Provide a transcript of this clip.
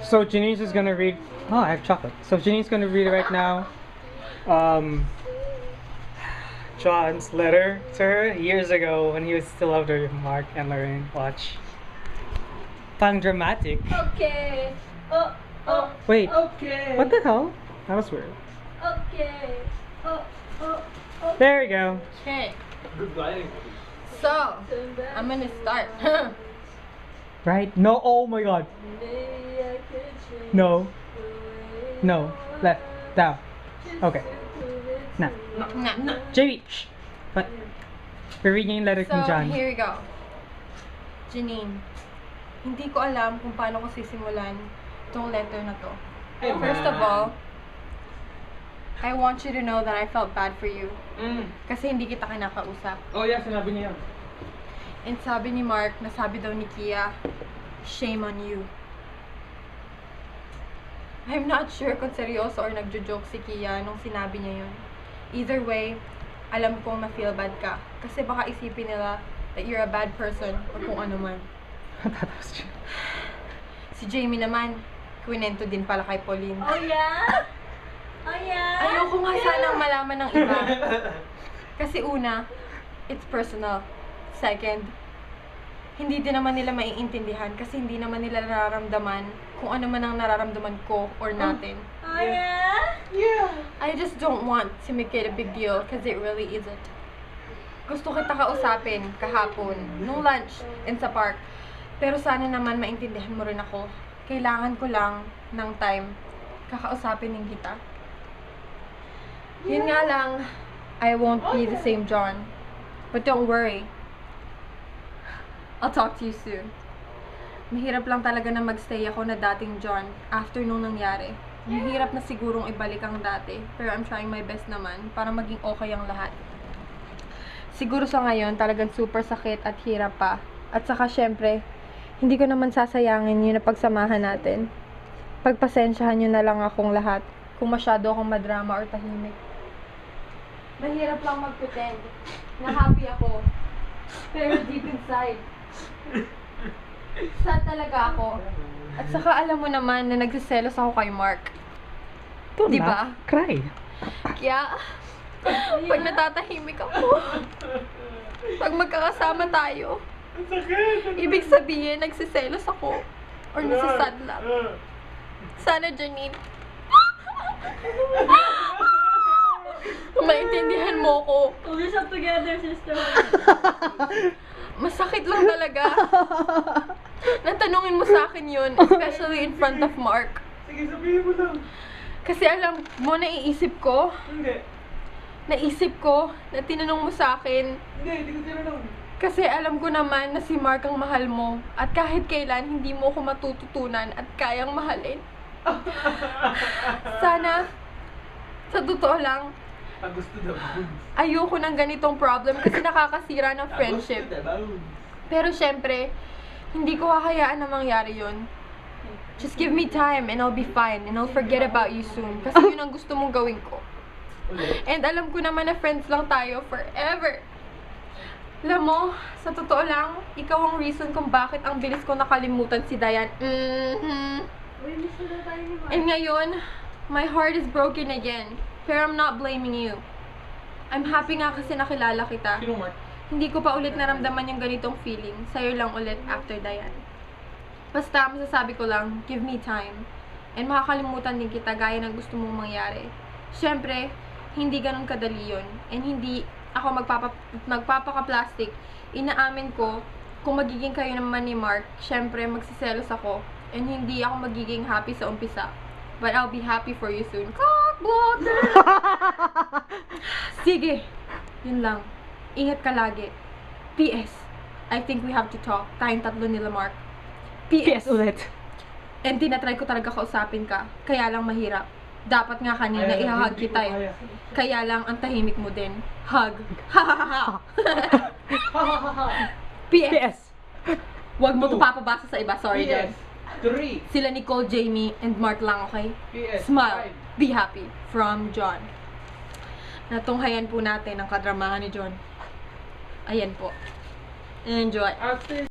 So Janine's is gonna read. Oh, I have chocolate. So Janine's gonna read it right now. John's letter to her years ago when he was still after Mark and Lorraine. Watch. Pang dramatic. Okay. Wait. Okay. What the hell? That was weird. Okay. There we go. Okay. Good lighting. So, I'm gonna start. Right? No. Oh my God. No. No. Left. Down. Okay. Now. Nah. JB. Shh. But we're reading yung letter So, from John. here we go. Janine, hindi ko alam kung paano ko sisimulan tong letter na to. First of all, I want you to know that I felt bad for you. Kasi hindi kita kinakausap. Oh yeah, sinabi niya yan. And sabi ni Mark, nasabi daw ni Kia, shame on you. I'm not sure kung seryoso or nagjo-joke si Kia nung sinabi niya yun. Either way, alam kong na-feel bad ka. Kasi baka isipin nila that you're a bad person or kung ano man. That was true. Si Jamie naman, kwinento din pala kay Pauline. Oh yeah? Oh yeah? Ayoko nga sanang malaman ng iba. Kasi una, it's personal. Second, hindi din naman nila maiintindihan kasi hindi naman nila nararamdaman kung ano man ang nararamdaman ko or natin. Oh yeah? Yeah. I just don't want to make it a big deal because it really isn't. Gusto kita kausapin kahapon, nung lunch, and sa park. Pero sana naman maintindihan mo rin ako. Kailangan ko lang ng time. Kakausapin din kita. Yun nga lang, I won't be the same John. But don't worry. I'll talk to you soon. Mahirap lang talaga na magstay ako na dating John after nung nangyari. Mahirap na sigurong ibalik ang dati. Pero I'm trying my best naman para maging okay ang lahat. Siguro sa ngayon talagang super sakit at hirap pa. At saka syempre, hindi ko naman sasayangin yun na pagsamahan natin. Pagpasensyahan nyo na lang akong lahat kung masyado akong madrama or tahimik. Mahirap lang mag-pretend na happy ako. Pero deep inside, sad talaga ako. At saka alam mo naman na nagsiselos ako kay Mark. Don't Di laugh. ba? Cry. Kaya, pag natatahimik ako, pag magkakasama tayo, ibig sabihin, nagsiselos ako. Or nasasad lang. Sana, Janine, maintindihan mo ko. Pull yourself together, sister. Masakit lang talaga. Natanungin mo sa akin yun, especially in front of Mark. Sige, sabihin mo lang. Kasi alam mo, naiisip ko, Hindi. na tinanong mo sa akin, Hindi ko tinanong. kasi alam ko naman na si Mark ang mahal mo, at kahit kailan hindi mo ko matututunan at kayang mahalin. Sana, sa totoo lang, Ang gusto na bones. ayoko ng ganitong problem kasi nakakasira ng friendship. Ang gusto na bones. Pero syempre, hindi ko hahayaan na mangyari yun. Just give me time and I'll be fine and I'll forget about you soon. Kasi yun ang gusto mong gawin ko. Ulit. And alam ko naman na friends lang tayo forever. Alam mo, sa totoo lang, ikaw ang reason kung bakit ang bilis ko nakalimutan si Diane. Uy, miss na tayo ni Mark. And ngayon, my heart is broken again. Pero I'm not blaming you. I'm happy nga kasi nakilala kita. Sino Mark? Hindi ko pa ulit naramdaman yung ganitong feeling. Sa'yo lang ulit after Diane. Basta, masasabi ko lang, give me time. And makakalimutan din kita gaya ng gusto mong mangyari. Siyempre, hindi ganun kadali yun. And hindi ako magpapaka-plastic. Inaamin ko, kung magiging kayo naman ni Mark, siyempre, magsiselos ako. And hindi ako magiging happy sa umpisa. But I'll be happy for you soon. Cockblock! Sige, yun lang. Ingat ka lagi. PS, I think we have to talk. Tayong tatlo nila, Mark. PS ulit. And tinatry ko talaga kausapin ka. Kaya lang mahirap. Dapat nga kanina ihahag kita eh. Kaya lang ang tahimik mo din. Hug. Ha ha ha ha. PS. PS. Wag mo to papabasa sa iba. Sorry, John. 3. Sila Nicole, Jamie, and Mark lang, okay? PS. Smile. Be happy. From John. Natunghayan po natin ang kadramahan ni John. Ayan po. Enjoy. Ate,